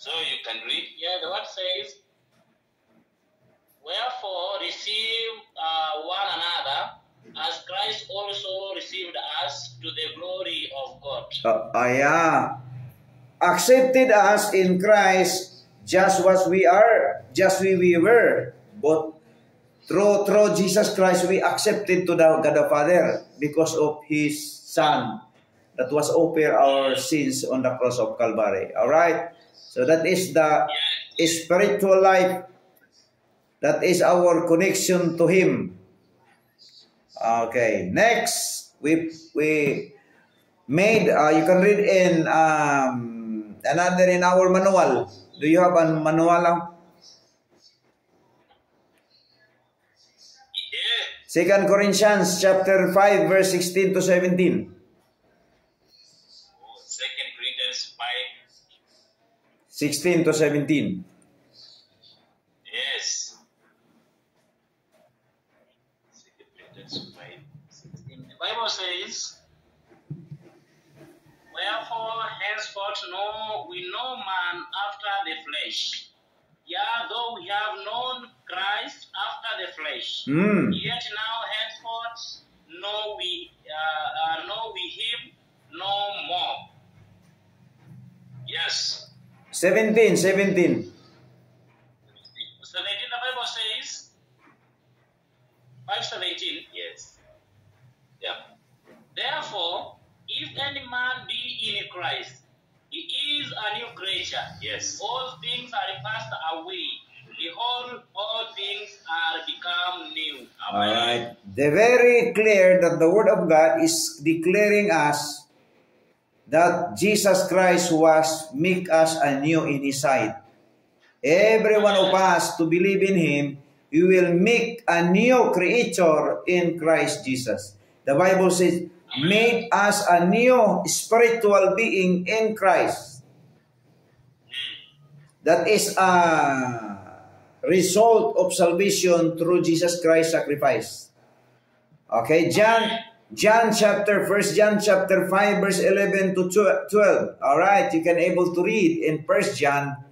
So you can read. Yeah, the word says, wherefore receive one another, as Christ also received us to the glory of God. Yeah. Accepted us in Christ just as we are, just we were. But through Jesus Christ, we accepted to the God the Father because of His Son that was offered our sins on the cross of Calvary. All right? So that is the spiritual life. That is our connection to Him. Okay. Next, we made, you can read in another in our manual. Do you have a manual? 2 Corinthians chapter 5 verse 16 to 17. 2 Corinthians 5. 16 to 17. Yes. 2 Corinthians 5. 16. The Bible says, wherefore henceforth know we no man after the flesh. Yea, though we have known Christ after the flesh, yet now henceforth know we him no more. Yes. 17. 17, the Bible says, 5:17. Yes. Yeah. Therefore, if any man be in Christ, he is a new creature. Yes. All things are passed away. Behold, all things are become new. All right. They're very clear that the Word of God is declaring us that Jesus Christ was make us anew in His sight. Every one of us to believe in Him, we will make a new creature in Christ Jesus. The Bible says, made us a new spiritual being in Christ. That is a result of salvation through Jesus Christ's sacrifice. Okay, John chapter 1 John chapter 5 verse 11 to 12. All right, you can able to read in 1 John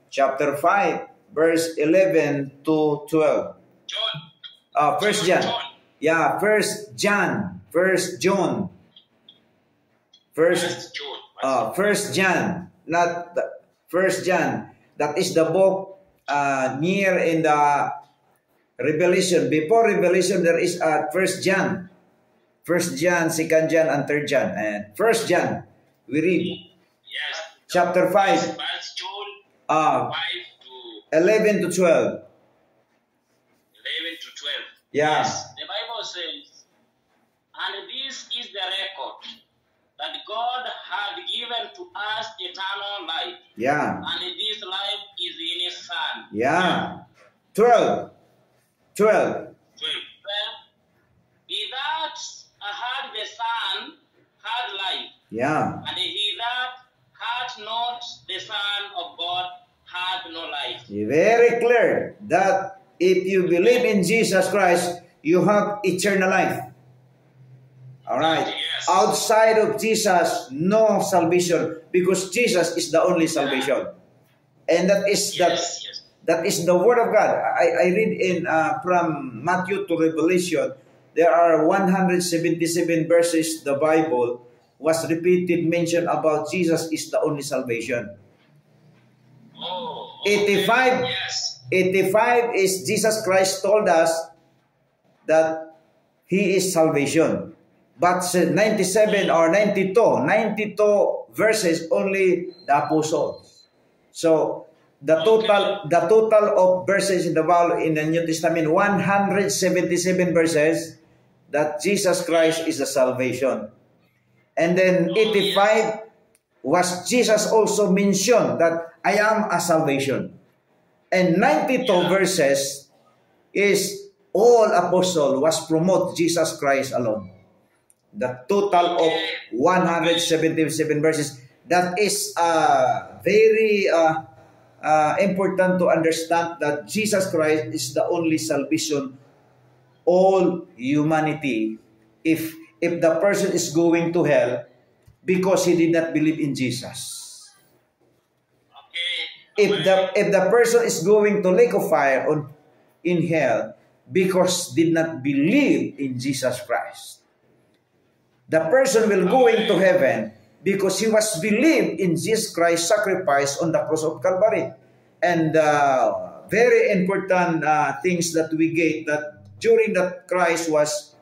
chapter 5 verse 11 to 12. John. 1 John. Yeah, 1 John. 1 John. 1 John. Not 1 John. That is the book near in the Revelation. Before Revelation, there is 1 John. 1 John, 2 John, and 3 John. And 1 John, we read. Yes. Chapter 5. 1 John 5 to 11 to 12. 11 to 12. Yeah. The Bible says, and this is the record, that God had given to us eternal life. Yeah. And this life is in His Son. Yeah. 12. 12. 12. He that had the Son had life, Yeah. and he that had not the Son of God had no life. Very clear that if you believe in Jesus Christ, you have eternal life. All right. Yes. Outside of Jesus, no salvation, because Jesus is the only salvation, and that is Yes. that is the Word of God. I read in from Matthew to Revelation. There are 177 verses. The Bible was repeated mention about Jesus is the only salvation. Oh. 85. Yes. 85 is Jesus Christ told us that He is salvation. But 97 or 92 verses only the apostles. So the total of verses in the Bible in the New Testament, 177 verses that Jesus Christ is the salvation. And then 85 was Jesus also mentioned that I am a salvation. And 92 verses is all apostle was promote Jesus Christ alone. The total of 177 verses. That is very important to understand that Jesus Christ is the only salvation all humanity. If the person is going to hell because he did not believe in Jesus. Okay. if the person is going to lake of fire in hell because did not believe in Jesus Christ. The person will go into heaven because he was believed in Jesus Christ's sacrifice on the cross of Calvary. And very important things that we get, that during that Christ was